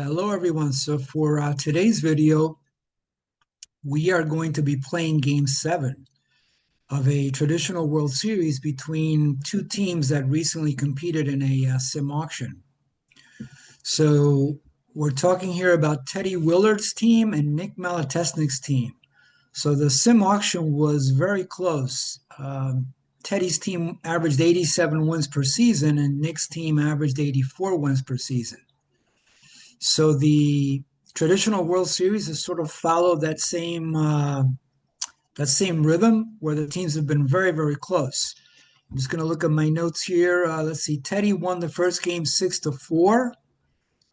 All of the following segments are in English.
Hello everyone. So for today's video, we are going to be playing Game 7 of a traditional World Series between two teams that recently competed in a sim auction. So we're talking here about Teddy Willard's team and Nick Malatesnik's team. So the sim auction was very close. Teddy's team averaged 87 wins per season and Nick's team averaged 84 wins per season. So the traditional World Series has sort of followed that same rhythm where the teams have been very, very close. I'm just going to look at my notes here. Let's see. Teddy won the first game 6-4.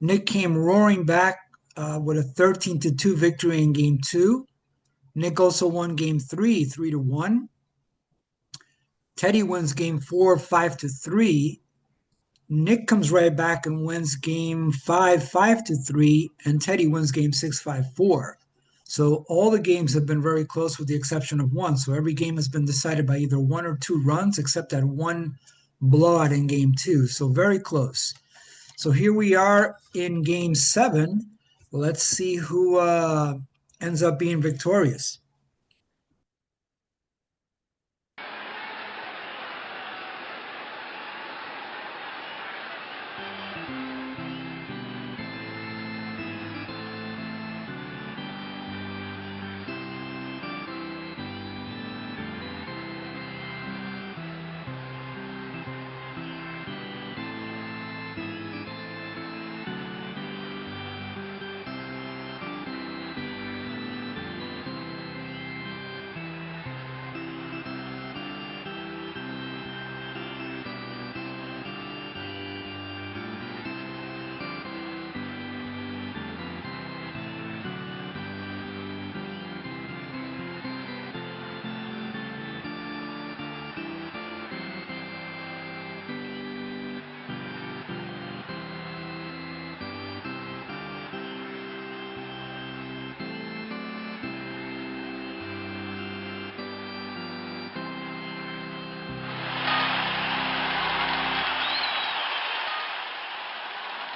Nick came roaring back with a 13-2 victory in Game 2. Nick also won Game 3, 3-1. Teddy wins Game 4, 5-3. Nick comes right back and wins Game 5, 5-3, and Teddy wins Game 6, 5-4. So all the games have been very close with the exception of one. So every game has been decided by either one or two runs, except that one blowout in Game 2. So very close. So here we are in Game 7. Let's see who ends up being victorious.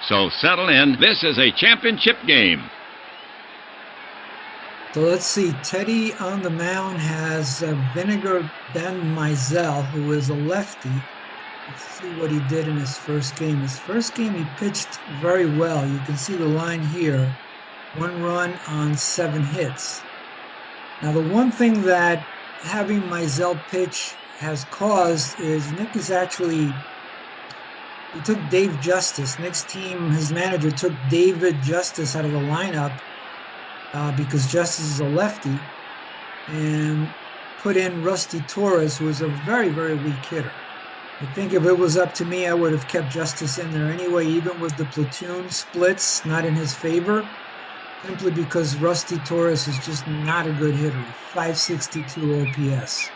So settle in. This is a championship game. So let's see. Teddy on the mound has Vinegar Ben Mizell, who is a lefty. Let's see what he did in his first game. His first game, he pitched very well. You can see the line here. 1 run on 7 hits. Now, the one thing that having Mizell pitch has caused is Nick is actually... He took Dave Justice. Nick's team, his manager, took David Justice out of the lineup because Justice is a lefty, and put in Rusty Torres, who is a very, very weak hitter. I think if it was up to me, I would have kept Justice in there anyway, even with the platoon splits not in his favor, simply because Rusty Torres is just not a good hitter. 562 OPS.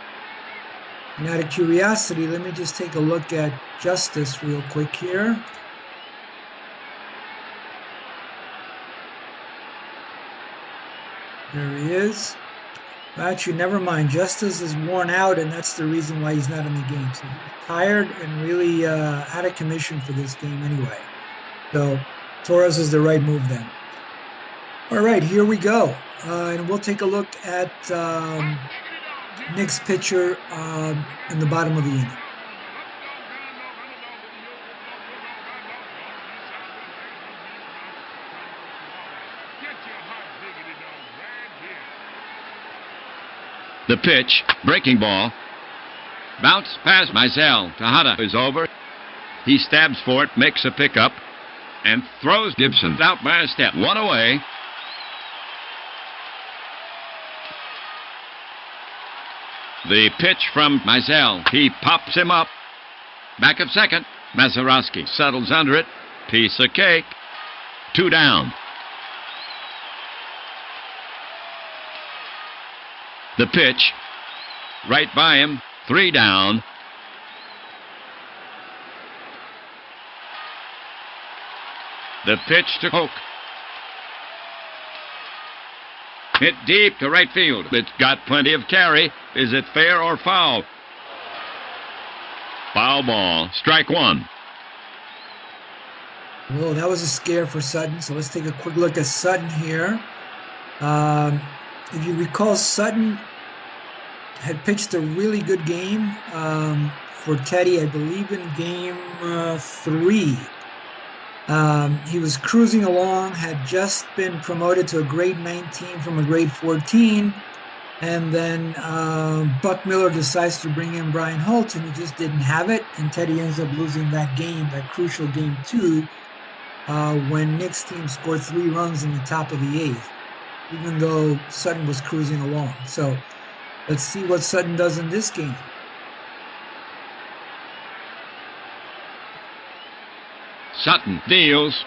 And out of curiosity, let me just take a look at Justice real quick here. There he is. Actually, never mind. Justice is worn out, and that's the reason why he's not in the game. So he's tired and really out of commission for this game anyway. So Torres is the right move then. All right, here we go. And we'll take a look at Nick's pitcher in the bottom of the inning. The pitch, breaking ball. Bounce past Mizell. Tejada is over. He stabs for it, makes a pickup, and throws Gibson out by a step. 1 away. The pitch from Mizell. He pops him up. Back of second. Mazeroski settles under it. Piece of cake. 2 down. The pitch. Right by him. 3 down. The pitch to Hoke. Hit deep to right field. It's got plenty of carry. Is it fair or foul? Foul ball. Strike 1. Whoa, that was a scare for Sutton. So let's take a quick look at Sutton here. Um, if you recall, Sutton had pitched a really good game for Teddy, I believe, in game 3. He was cruising along, had just been promoted to a grade 19 from a grade 14. And then Buck Miller decides to bring in Brian Holt, and he just didn't have it. And Teddy ends up losing that game, that crucial game 2, when Nick's team scored 3 runs in the top of the 8th, even though Sutton was cruising along. So let's see what Sutton does in this game. Sutton deals.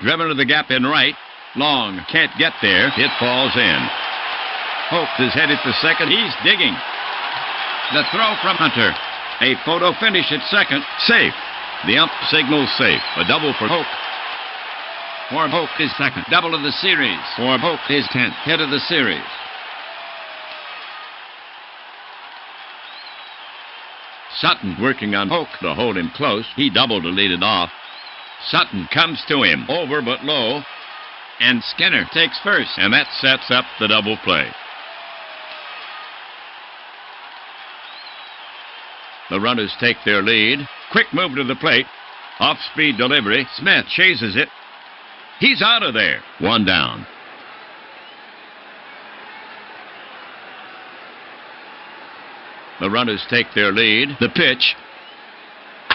Driven to the gap in right. Long, can't get there. It falls in. Hope is headed for second. He's digging. The throw from Hunter. A photo finish at second. Safe. The ump signals safe. A double for Hope. For Hope is second. Double of the series. For Hope is 10th. Hit of the series. Sutton working on Hoke to hold him close. He doubled to lead it off. Sutton comes to him. Over but low. And Skinner takes first. And that sets up the double play. The runners take their lead. Quick move to the plate. Off-speed delivery. Smith chases it. He's out of there. 1 down. The runners take their lead. The pitch.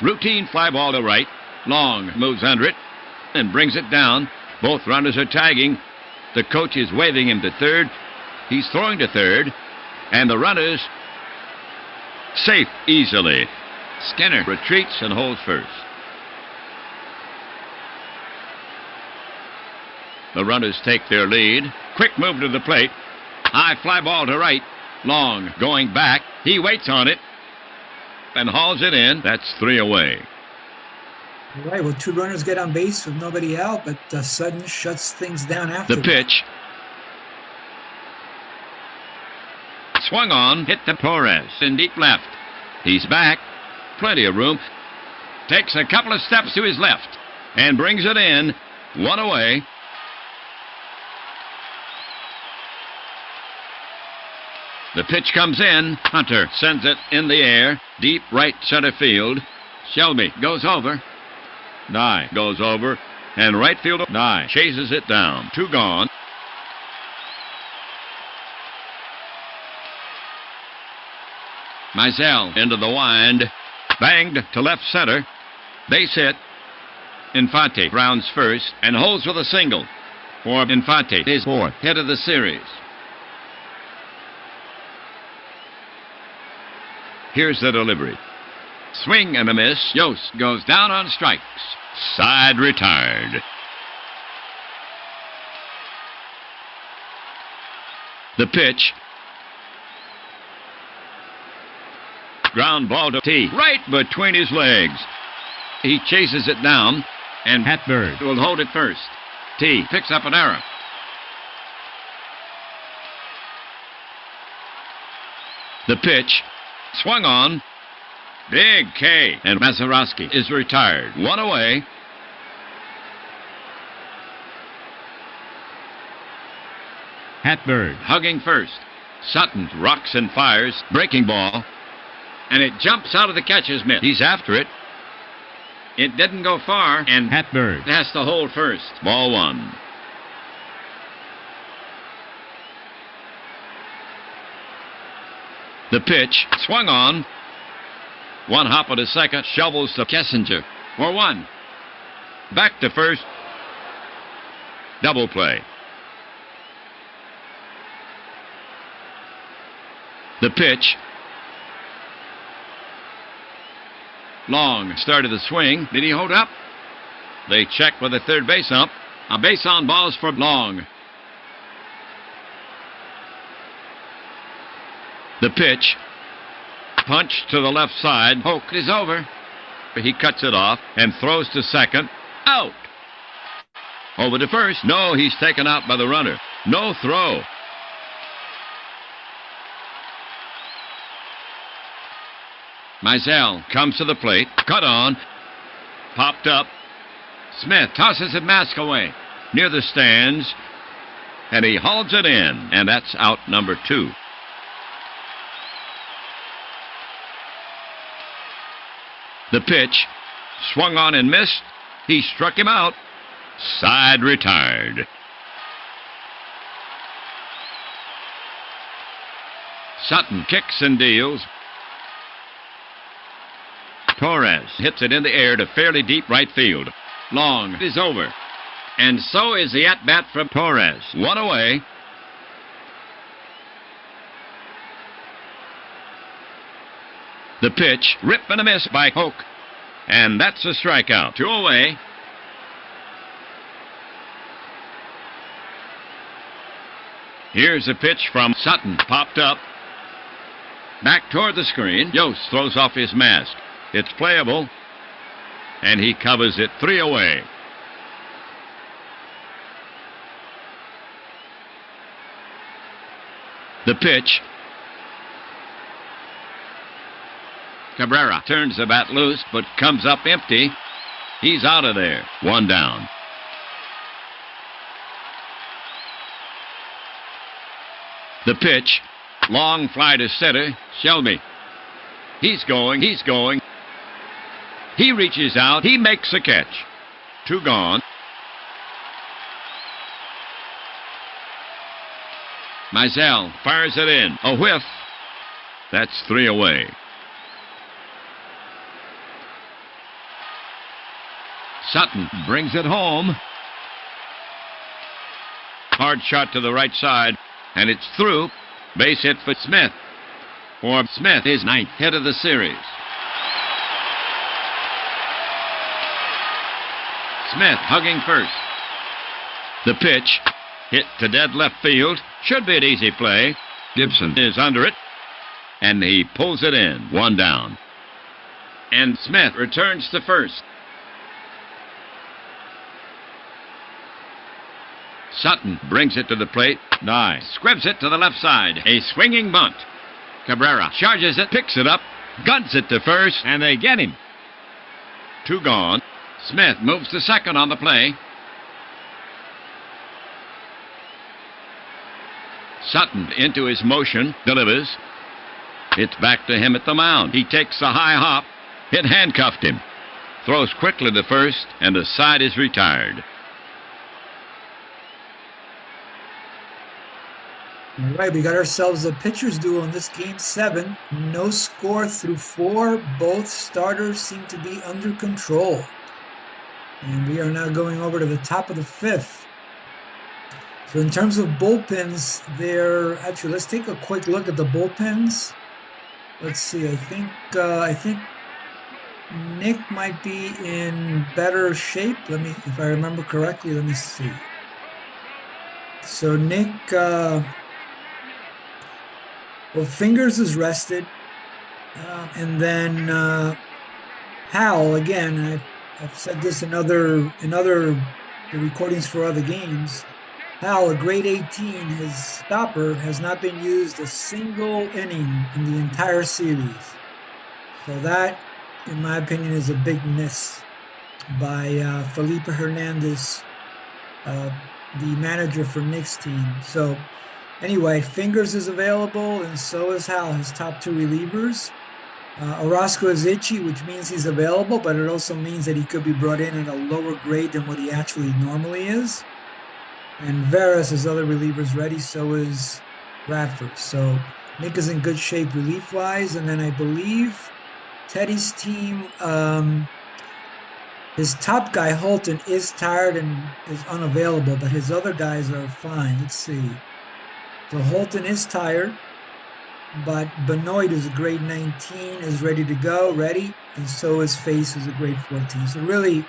Routine fly ball to right. Long moves under it and brings it down. Both runners are tagging. The coach is waving him to third. He's throwing to third. And the runners safe easily. Skinner retreats and holds first. The runners take their lead. Quick move to the plate. High fly ball to right. Long going back. He waits on it and hauls it in. That's 3 away. All right, well, 2 runners get on base with nobody out, but Sutton shuts things down after The pitch. Swung on, hit to Torres in deep left. He's back. Plenty of room. Takes a couple of steps to his left and brings it in. 1 away. The pitch comes in. Hunter sends it in the air. Deep right center field. Shelby goes over. Nye goes over. And right fielder Nye chases it down. 2 gone. Mizell into the wind. Banged to left center. Base hit. Infante rounds first and holds with a single. For Infante, his 4th hit of the series. Here's the delivery. Swing and a miss. Yost goes down on strikes. Side retired. The pitch. Ground ball to T. Right between his legs. He chases it down. And Hatberg will hold it first. T picks up an error. The pitch. Swung on. Big K. And Mazeroski is retired. 1 away. Hatberg hugging first. Sutton rocks and fires. Breaking ball. And it jumps out of the catcher's mitt. He's after it. It didn't go far. And Hatberg has to hold first. Ball 1. The pitch, swung on. 1 hop of the second, shovels to Kessinger for 1. Back to first. Double play. The pitch. Long started the swing. Did he hold up? They check with the third base ump. A base on balls for Long. The pitch. Punch to the left side. Hoke is over. He cuts it off and throws to second. Out. Over to first. No, he's taken out by the runner. No throw. Mizell comes to the plate. Cut on. popped up. Smith tosses the mask away near the stands, and he hauls it in, and that's out number 2. The pitch swung on and missed. He struck him out. Side retired. Sutton kicks and deals. Torres hits it in the air to fairly deep right field. Long is over. And so is the at-bat from Torres. 1 away. The pitch, rip and a miss by Hoke. And that's a strikeout. 2 away. Here's a pitch from Sutton. Popped up. Back toward the screen. Yost throws off his mask. It's playable. And he covers it. 3 away. The pitch. Cabrera turns the bat loose, but comes up empty. He's out of there. 1 down. The pitch. Long fly to center. Shelby. He's going. He reaches out. He makes a catch. 2 gone. Mizell fires it in. A whiff. That's 3 away. Sutton brings it home. Hard shot to the right side, and it's through. Base hit for Smith. For Smith, his 9th hit of the series. Smith hugging first. The pitch, hit to dead left field. Should be an easy play. Gibson is under it, and he pulls it in. 1 down. And Smith returns to first. Sutton brings it to the plate. Nye squibs it to the left side. A swinging bunt. Cabrera charges it, picks it up, guns it to first, and they get him. 2 gone. Smith moves to second on the play. Sutton into his motion, delivers. It's back to him at the mound. He takes a high hop. It handcuffed him. Throws quickly to first, and the side is retired. All right, we got ourselves a pitcher's duel in this game 7. No score through 4. Both starters seem to be under control. And we are now going over to the top of the 5th. So in terms of bullpens, actually, let's take a quick look at the bullpens. Let's see. I think Nick might be in better shape. If I remember correctly, let me see. So Nick, Fingers is rested, and then Hal again. I've said this in other recordings for other games. Hal, a grade 18, his stopper has not been used a single inning in the entire series. So that, in my opinion, is a big miss by Felipe Hernandez, the manager for Nick's team. So anyway, Fingers is available, and so is Hal, his top 2 relievers. Orozco is itchy, which means he's available, but it also means that he could be brought in at a lower grade than what he actually normally is. And Veras, his other relievers, ready, so is Radford. So Nick is in good shape relief-wise, and then I believe Teddy's team, his top guy, Holton, is tired and is unavailable, but his other guys are fine. Let's see. So Holton is tired, but Benoit, who's a grade 19, is ready to go, and so is Face, who's a grade 14. So really,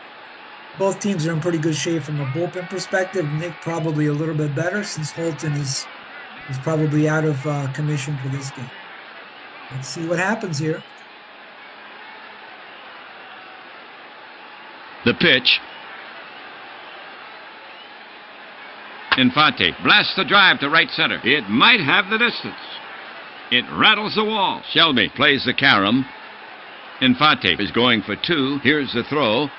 both teams are in pretty good shape from a bullpen perspective. Nick probably a little bit better since Holton is probably out of commission for this game. Let's see what happens here. The pitch. Infante blasts the drive to right center. It might have the distance. It rattles the wall. Shelby plays the carom. Infante is going for 2. Here's the throw.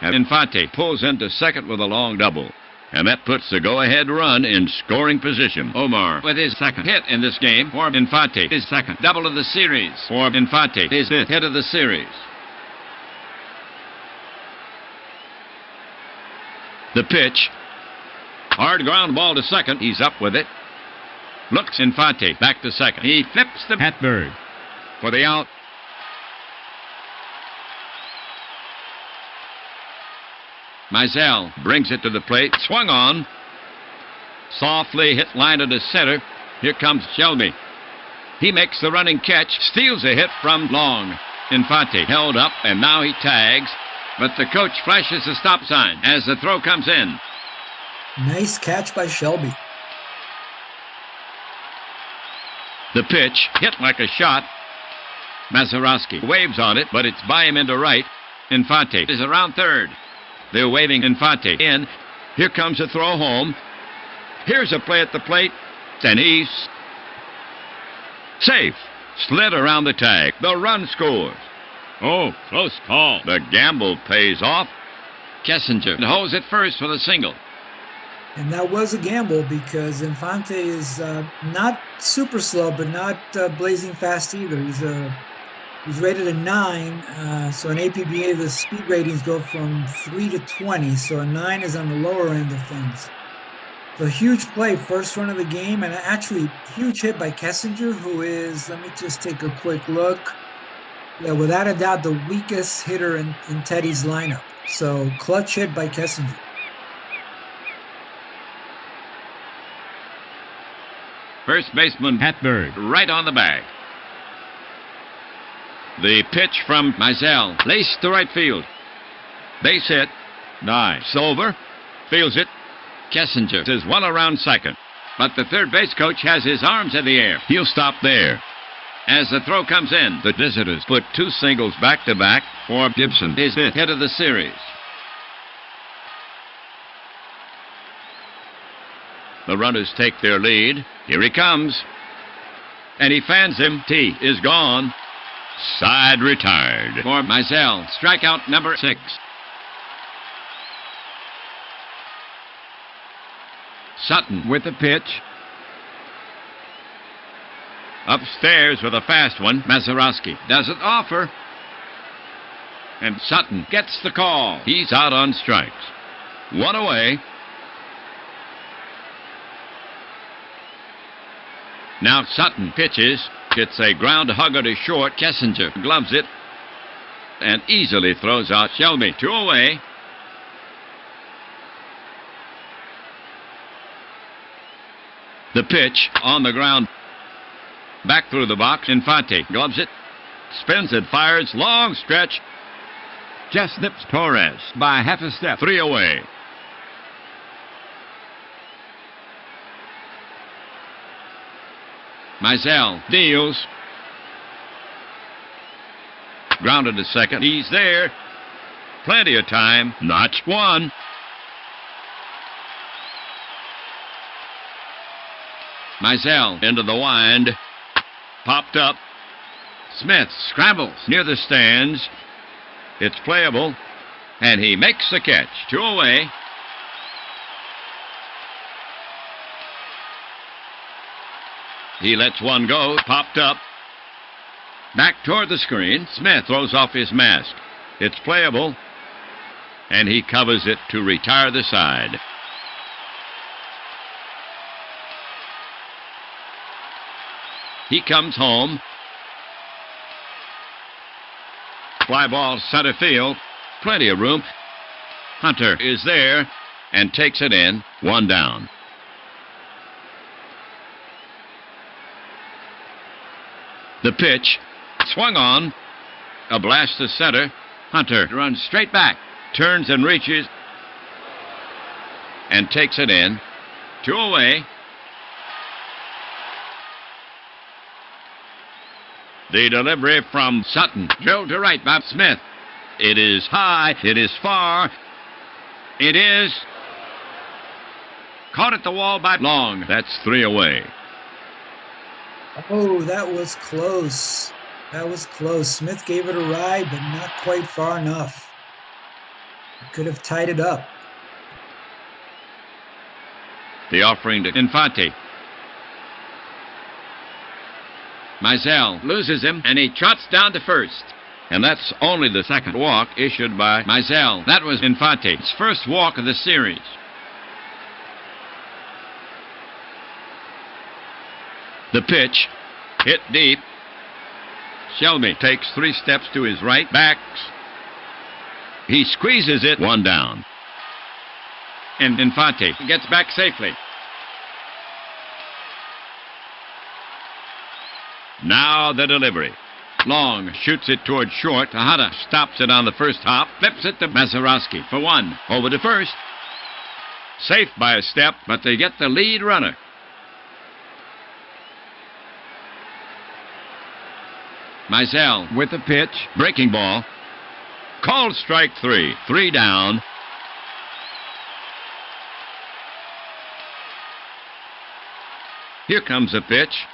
And Infante pulls into second with a long double. And that puts the go-ahead run in scoring position. Omar with his second hit in this game for Infante. His second double of the series for Infante. His fifth hit of the series. The pitch. Hard ground ball to second. He's up with it. Looks Infante back to second. He flips the hat bird for the out. Mizell brings it to the plate. Swung on. Softly hit line to center. Here comes Shelby. He makes the running catch. Steals a hit from Long. Infante held up, and now he tags. But the coach flashes the stop sign as the throw comes in. Nice catch by Shelby. The pitch hit like a shot. Mazeroski waves on it, but it's by him into right. Infante is around third. They're waving Infante in. Here comes a throw home. Here's a play at the plate. And he's safe. Slid around the tag. The run scores. Oh, close call. The gamble pays off. Kessinger holds it first for the single. And that was a gamble because Infante is not super slow, but not blazing fast either. He's rated a 9, so in APBA the speed ratings go from 3 to 20, so a 9 is on the lower end of things. So huge play, first run of the game, and actually huge hit by Kessinger, who is, let me just take a quick look. Yeah, without a doubt the weakest hitter in Teddy's lineup. So clutch hit by Kessinger. First baseman Hatberg right on the bag. The pitch from Mizell, laced to right field. Base hit. Nice. Over. Fields it. Kessinger is one around second. But the third base coach has his arms in the air. He'll stop there. As the throw comes in, the visitors put 2 singles back-to-back for Gibson, his fifth hit of the series. The runners take their lead. Here he comes. And he fans him. T is gone. Side retired for Mizell. Strikeout number 6. Sutton with the pitch. Upstairs with a fast one. Mazeroski doesn't offer. And Sutton gets the call. He's out on strikes. 1 away. Now Sutton pitches. It's a ground hugger to short. Kessinger gloves it and easily throws out Shelby. 2 away. The pitch on the ground. Back through the box. Infante gloves it. Spins it. Fires. Long stretch. Just nips Torres by half a step. 3 away. Mizell deals. Grounded to second. He's there. Plenty of time. Notch 1. Mizell into the wind. Popped up. Smith scrambles near the stands. It's playable. And he makes the catch. 2 away. He lets one go. Popped up. Back toward the screen. Smith throws off his mask. It's playable. And he covers it to retire the side. He comes home. Fly ball center field. Plenty of room. Hunter is there and takes it in. 1 down. The pitch. Swung on. A blast to center. Hunter runs straight back. Turns and reaches. And takes it in. 2 away. The delivery from Sutton. Drilled to right by Smith. It is high. It is far. It is caught at the wall by Long. That's 3 away. Oh, that was close. That was close. Smith gave it a ride, but not quite far enough. Could have tied it up. The offering to Infante. Mizell loses him, and he trots down to first. And that's only the second walk issued by Mizell. That was Infante's first walk of the series. The pitch, hit deep. Shelby takes 3 steps to his right, backs. He squeezes it, 1 down. And Infante gets back safely. Now the delivery. Long shoots it toward short. Tejada stops it on the first hop, flips it to Mazeroski for 1. Over to first. Safe by a step, but they get the lead runner. Mizell with the pitch. Breaking ball. Called strike 3. 3 down. Here comes the pitch.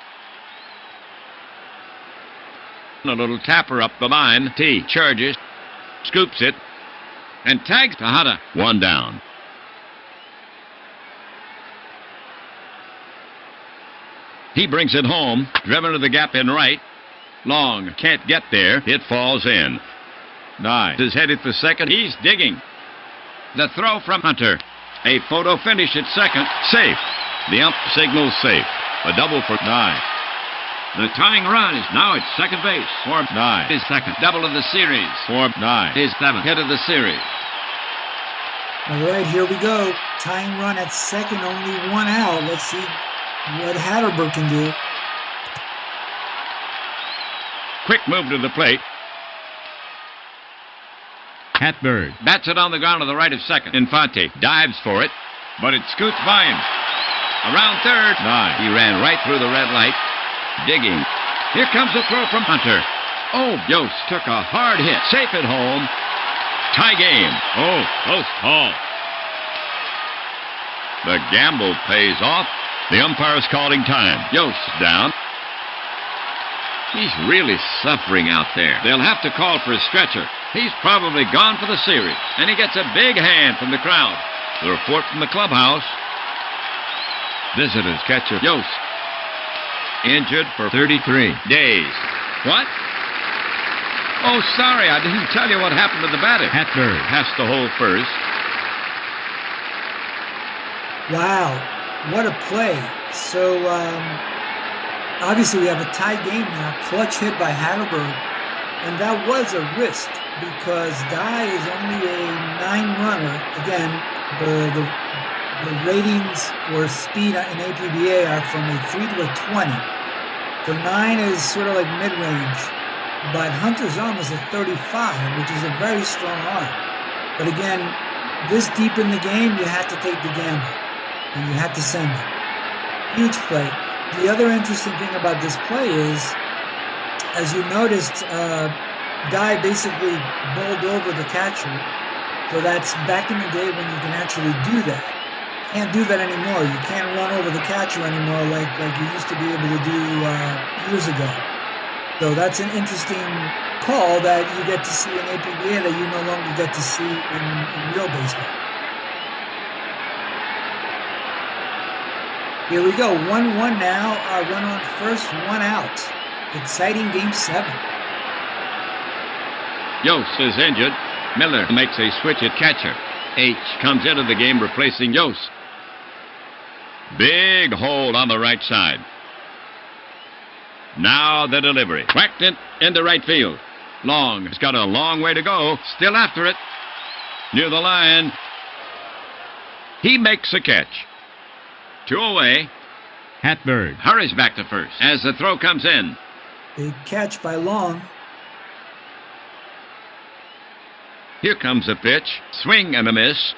A little tapper up the line. T charges, scoops it, and tags Tejada. 1 down. He brings it home, driven to the gap in right. Long can't get there. It falls in. Nye is headed for second. He's digging. The throw from Hunter. A photo finish at second. Safe. The ump signals safe. A double for Nye. The tying run is now at second base. For Nye. His second double of the series. For Nye. His 7th hit of the series. All right, here we go. Tying run at second, only 1 out. Let's see what Hatterberg can do. Quick move to the plate. Hatberg bats it on the ground to the right of second. Infante dives for it, but it scoots by him. Around third. Nye. He ran right through the red light. Digging. Here comes the throw from Hunter. Oh, Yost took a hard hit. Safe at home. Tie game. Oh, close call. The gamble pays off. The umpire's calling time. Yost down. He's really suffering out there. They'll have to call for a stretcher. He's probably gone for the series. And he gets a big hand from the crowd. The report from the clubhouse. Visitors catcher Yost. Injured for 33 days. What? Oh, sorry, I didn't tell you what happened to the batter. Hatberg has to hold first. Wow, what a play. So, obviously we have a tie game now. Clutch hit by Hatterberg. And that was a risk because Dye is only a 9-runner. Again, the ratings or speed in APBA are from a 3 to a 20. The 9 is sort of like mid-range. But Hunter's arm is a 35, which is a very strong arm. But again, this deep in the game, you have to take the gamble. And you have to send it. Huge play. The other interesting thing about this play is, as you noticed, Dye basically bowled over the catcher. So that's back in the day when you can actually do that. Can't do that anymore. You can't run over the catcher anymore like you used to be able to do years ago. So that's an interesting call that you get to see in APBA that you no longer get to see in real baseball. Here we go. 1-1 now. Run on first, 1 out. Exciting game 7. Yost is injured. Miller makes a switch at catcher. H comes into the game replacing Yost. Big hold on the right side. Now the delivery. Whacked it into right field. Long has got a long way to go. Still after it. Near the line. He makes a catch. 2 away. Hatberg hurries back to first as the throw comes in. Big catch by Long. Here comes the pitch. Swing and a miss.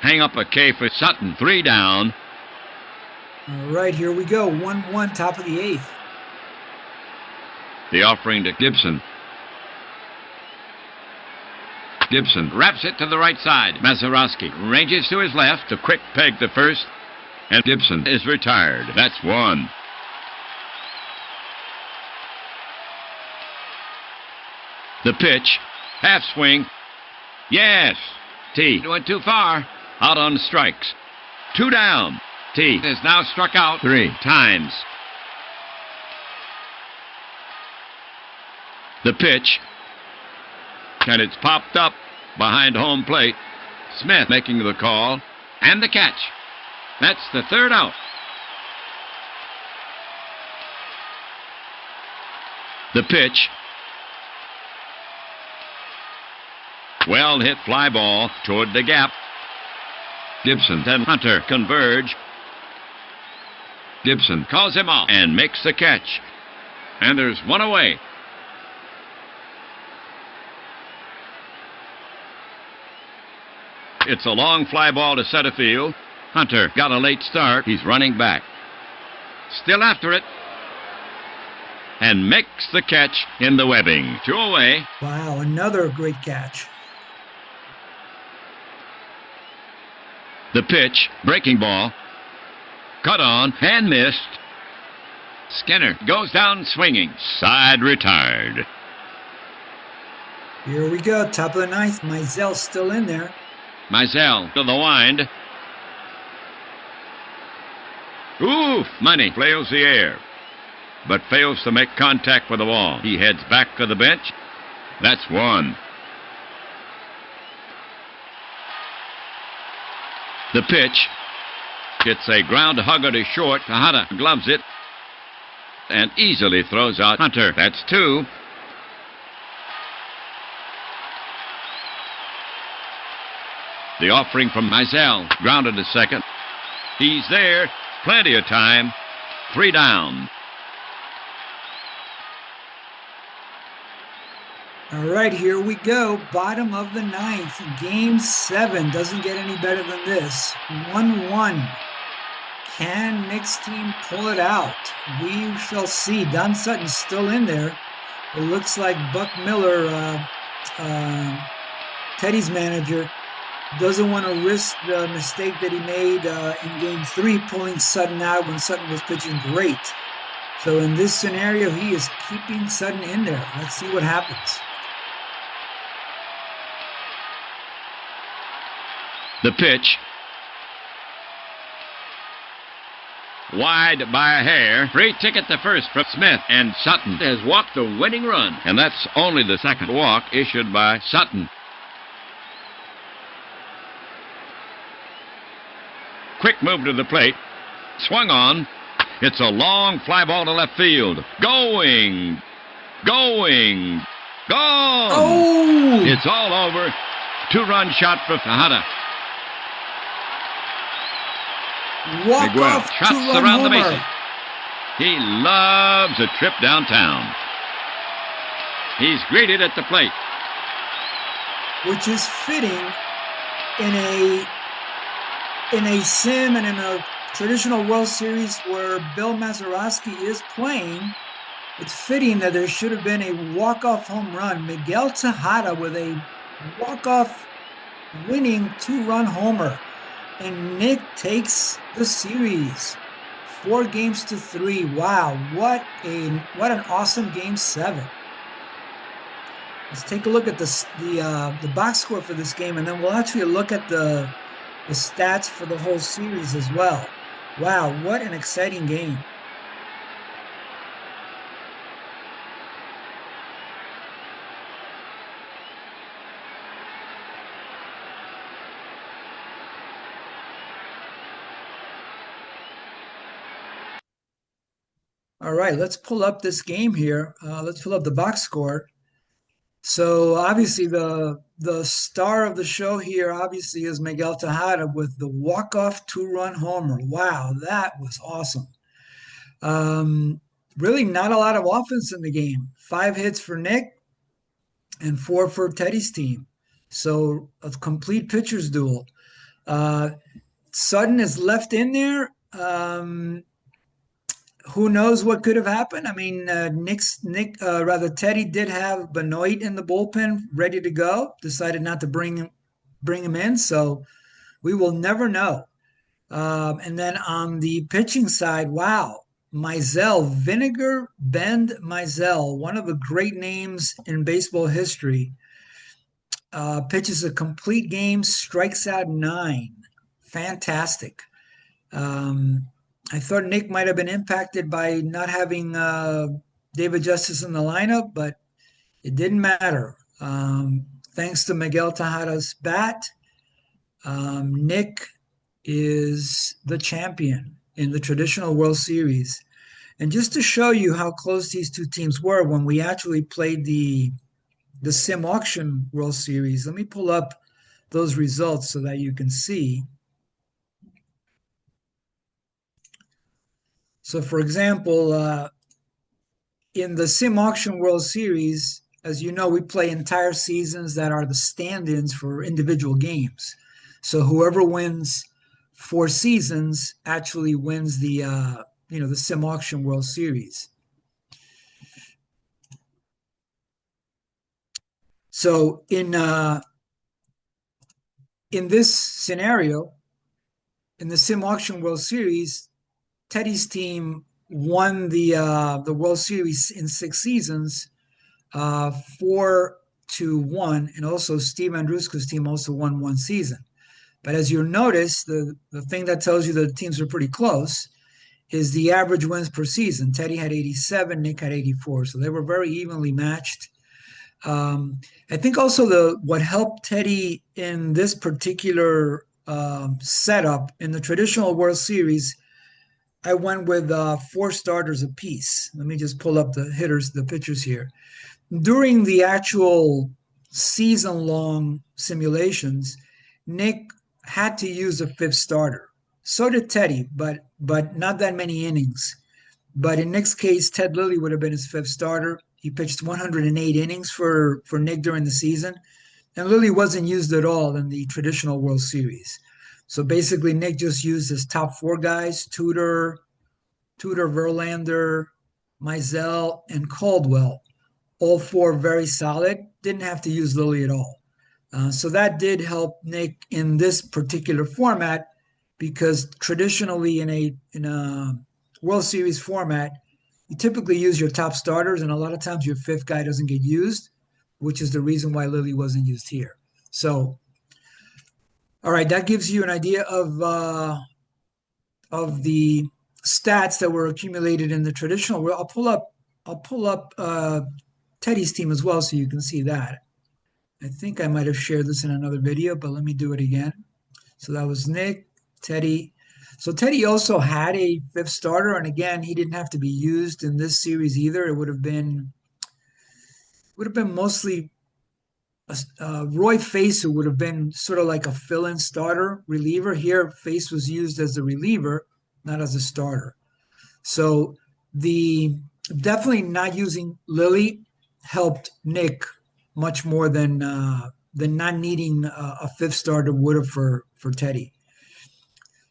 Hang up a K for Sutton. 3 down. All right, here we go. 1-1, top of the 8th. The offering to Gibson. Gibson wraps it to the right side. Mazeroski ranges to his left. A quick peg to first. And Gibson is retired. That's 1. The pitch. Half swing. Yes. T went too far. Out on strikes. 2 down. T is now struck out 3 times. The pitch. And it's popped up behind home plate. Smith making the call. And the catch. That's the 3rd out. The pitch. Well hit fly ball toward the gap. Gibson and Hunter converge. Gibson calls him out and makes the catch. And there's 1 away. It's a long fly ball to center field. Hunter got a late start. He's running back. Still after it. And makes the catch in the webbing. 2 away. Wow, another great catch. The pitch, breaking ball. Cut on and missed. Skinner goes down swinging. Side retired. Here we go, top of the 9th. Mizell still in there. Mizell to the wind. Ooh, Money flails the air, but fails to make contact with the wall. He heads back to the bench. That's 1. The pitch. It's a ground hugger to short. Tejada gloves it and easily throws out Hunter. That's 2. The offering from Mizell. Grounded to second. He's there. Plenty of time. 3 down. All right, here we go. Bottom of the 9th. Game 7. Doesn't get any better than this. 1-1. Can Nick's team pull it out? We shall see. Don Sutton's still in there. It looks like Buck Miller, Teddy's manager, doesn't want to risk the mistake that he made in Game 3, pulling Sutton out when Sutton was pitching great. So in this scenario, he is keeping Sutton in there. Let's see what happens. The pitch. Wide by a hair. Free ticket to first from Smith. And Sutton has walked the winning run. And that's only the 2nd walk issued by Sutton. Quick move to the plate. Swung on. It's a long fly ball to left field. Going. Gone. Oh! It's all over. 2-run shot for Tejada. Walk-off trots two-run around the homer. bases. He loves a trip downtown. He's greeted at the plate. Which is fitting in a sim and in a traditional World Series where Bill Mazeroski is playing. It's fitting that there should have been a walk-off home run. Miguel Tejada with a walk-off winning 2-run homer. And Nick takes the series 4-3. Wow, what an awesome Game 7. Let's take a look at the box score for this game, and then we'll actually look at the stats for the whole series as well. Wow, what an exciting game. All right, let's pull up this game here. Let's pull up the box score. So obviously the star of the show here obviously is Miguel Tejada with the walk-off 2-run homer. Wow, that was awesome. Really not a lot of offense in the game. 5 hits for Nick and 4 for Teddy's team. So a complete pitcher's duel. Sutton is left in there. Who knows what could have happened? I mean, Teddy did have Benoit in the bullpen ready to go. Decided not to bring him in, so we will never know. And then on the pitching side, wow, Mizell, Vinegar Bend Mizell, one of the great names in baseball history. pitches a complete game, strikes out 9. Fantastic. Um, I thought Nick might have been impacted by not having David Justice in the lineup, but it didn't matter. Thanks to Miguel Tejada's bat, Nick is the champion in the traditional World Series. And just to show you how close these two teams were when we actually played the Sim Auction World Series, let me pull up those results so that you can see. So, for example, in the Sim Auction World Series, as you know, we play entire seasons that are the stand-ins for individual games. So whoever wins 4 seasons actually wins the Sim Auction World Series. So in this scenario, in the Sim Auction World Series, Teddy's team won the World Series in 6 seasons, 4-1, and also Steve Andruska's team also won 1 season. But as you'll notice, the thing that tells you the teams are pretty close is the average wins per season. Teddy had 87, Nick had 84, so they were very evenly matched. I think also what helped Teddy in this particular setup in the traditional World Series, I went with 4 starters apiece. Let me just pull up the pitchers here. During the actual season-long simulations, Nick had to use a 5th starter. So did Teddy, but not that many innings. But in Nick's case, Ted Lilly would have been his 5th starter. He pitched 108 innings for Nick during the season, and Lilly wasn't used at all in the traditional World Series. So basically, Nick just used his top 4 guys: Tudor, Verlander, Mizell, and Caldwell. All 4 very solid. Didn't have to use Lilly at all. So that did help Nick in this particular format, because traditionally in a World Series format, you typically use your top starters, and a lot of times your 5th guy doesn't get used, which is the reason why Lilly wasn't used here. So, all right, that gives you an idea of the stats that were accumulated in the traditional. I'll pull up Teddy's team as well so you can see that. I think I might have shared this in another video, but let me do it again. So that was Nick, Teddy. So Teddy also had a 5th starter, and again, he didn't have to be used in this series either. It would have been mostly Roy Face, who would have been sort of like a fill-in starter reliever. Here, Face was used as a reliever, not as a starter. So the definitely not using Lilly helped Nick much more than not needing a 5th starter would have for Teddy.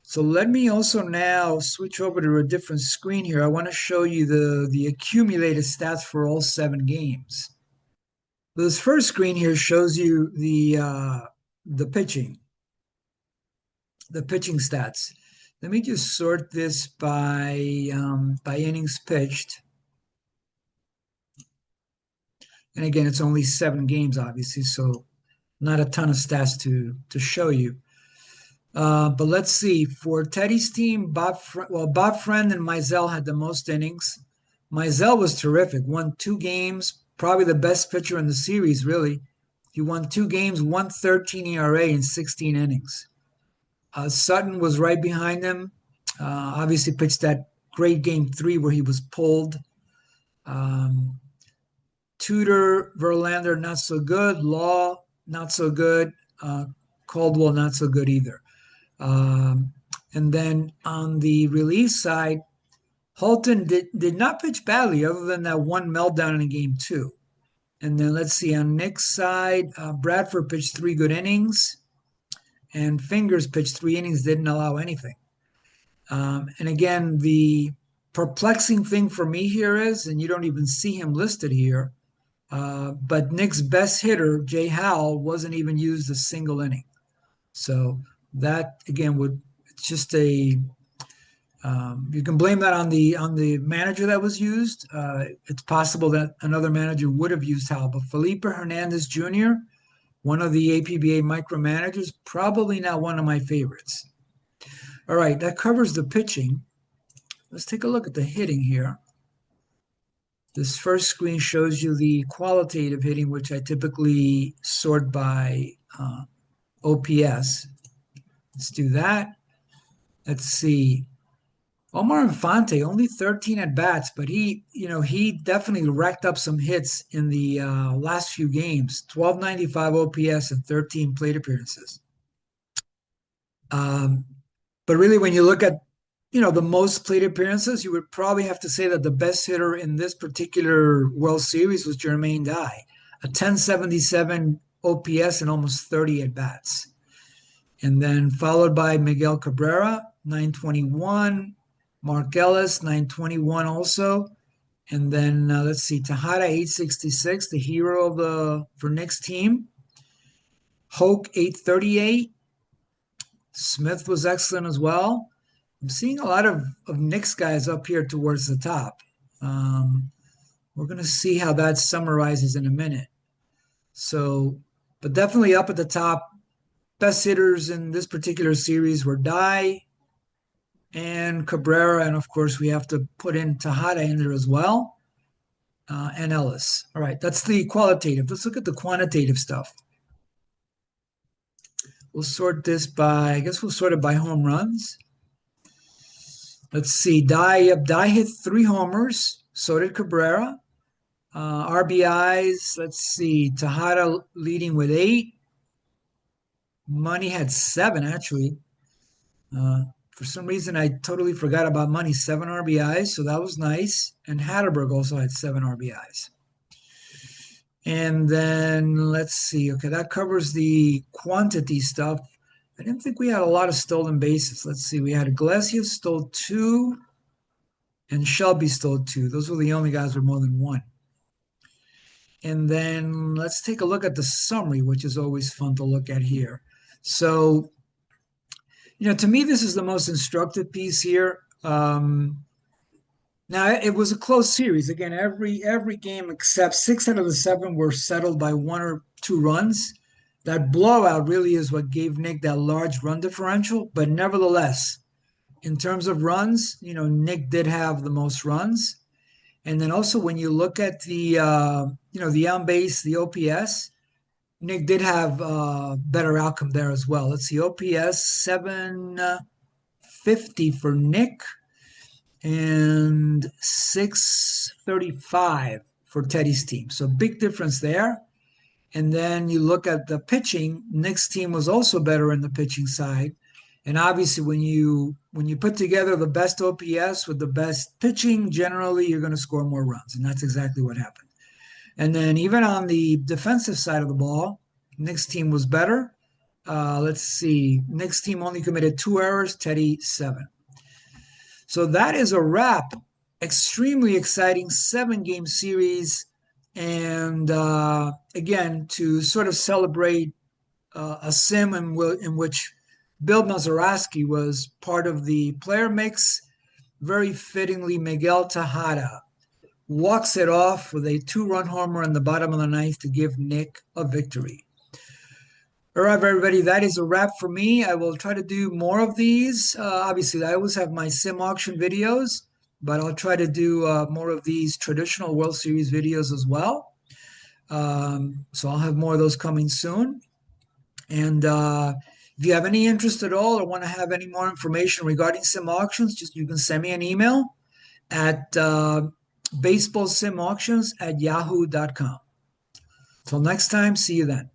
So let me also now switch over to a different screen here. I want to show you the accumulated stats for all 7 games. This first screen here shows you the pitching stats. Let me just sort this by innings pitched. And again, it's only 7 games, obviously, so not a ton of stats to show you. But let's see. For Teddy's team, Bob Friend and Mizell had the most innings. Mizell was terrific. Won 2 games, probably the best pitcher in the series, really. He won 2 games, 1.13 ERA in 16 innings. Sutton was right behind him. Obviously pitched that great game 3 where he was pulled. Tudor, Verlander, not so good. Law, not so good. Caldwell, not so good either. And then on the relief side, Halton did not pitch badly other than that one meltdown in game 2. And then let's see, on Nick's side, Bradford pitched 3 good innings, and Fingers pitched 3 innings, didn't allow anything. And again, the perplexing thing for me here is, and you don't even see him listed here, but Nick's best hitter, Jay Howell, wasn't even used a single inning. So that again it's just you can blame that on the manager that was used. It's possible that another manager would have used Howell, but Felipe Hernandez Jr., one of the APBA micromanagers, probably not one of my favorites. All right, that covers the pitching. Let's take a look at the hitting here. This first screen shows you the qualitative hitting, which I typically sort by OPS. Let's do that. Let's see. Omar Infante, only 13 at bats, but he definitely racked up some hits in the last few games. 1295 OPS and 13 plate appearances. But really, when you look at the most plate appearances, you would probably have to say that the best hitter in this particular World Series was Jermaine Dye, a 1077 OPS and almost 30 at bats. And then followed by Miguel Cabrera, 921. Mark Ellis, 921 also. And then let's see, Tejada, 866, the hero for Nick's team. Hoke, 838. Smith was excellent as well. I'm seeing a lot of Knicks guys up here towards the top. We're going to see how that summarizes in a minute. So, but definitely up at the top. Best hitters in this particular series were Dye and Cabrera, and of course we have to put in Tejada in there as well, and Ellis. All right, that's the qualitative. Let's look at the quantitative stuff. We'll sort this by, I guess we'll sort it by home runs. Let's see, Dye hit 3 homers. So did Cabrera. RBIs, let's see, Tejada leading with 8. Money had 7, actually. For some reason, I totally forgot about Money, 7 RBIs, so that was nice. And Hatterberg also had 7 RBIs. And then let's see. Okay, that covers the quantity stuff. I didn't think we had a lot of stolen bases. Let's see. We had Iglesias stole 2, and Shelby stole 2. Those were the only guys with more than 1. And then let's take a look at the summary, which is always fun to look at here. So, to me, this is the most instructive piece here. Now, it was a close series. Again, every game except 6 out of the 7 were settled by 1 or 2 runs. That blowout really is what gave Nick that large run differential. But nevertheless, in terms of runs, Nick did have the most runs. And then also when you look at the on base, the OPS, Nick did have better outcome there as well. Let's see, OPS 750 for Nick and 635 for Teddy's team. So big difference there. And then you look at the pitching, Nick's team was also better in the pitching side. And obviously when you put together the best OPS with the best pitching, generally you're going to score more runs. And that's exactly what happened. And then even on the defensive side of the ball, Nick's team was better. Let's see. Nick's team only committed 2 errors, Teddy 7. So that is a wrap. Extremely exciting 7-game series. And again, to sort of celebrate a sim in which Bill Mazeroski was part of the player mix, very fittingly, Miguel Tejada walks it off with a 2-run homer in the bottom of the 9th to give Nick a victory. All right, everybody, that is a wrap for me. I will try to do more of these. Obviously, I always have my sim auction videos, but I'll try to do more of these traditional World Series videos as well. So I'll have more of those coming soon. And if you have any interest at all or want to have any more information regarding sim auctions, you can send me an email at baseballsimauctions@yahoo.com. Till next time, see you then.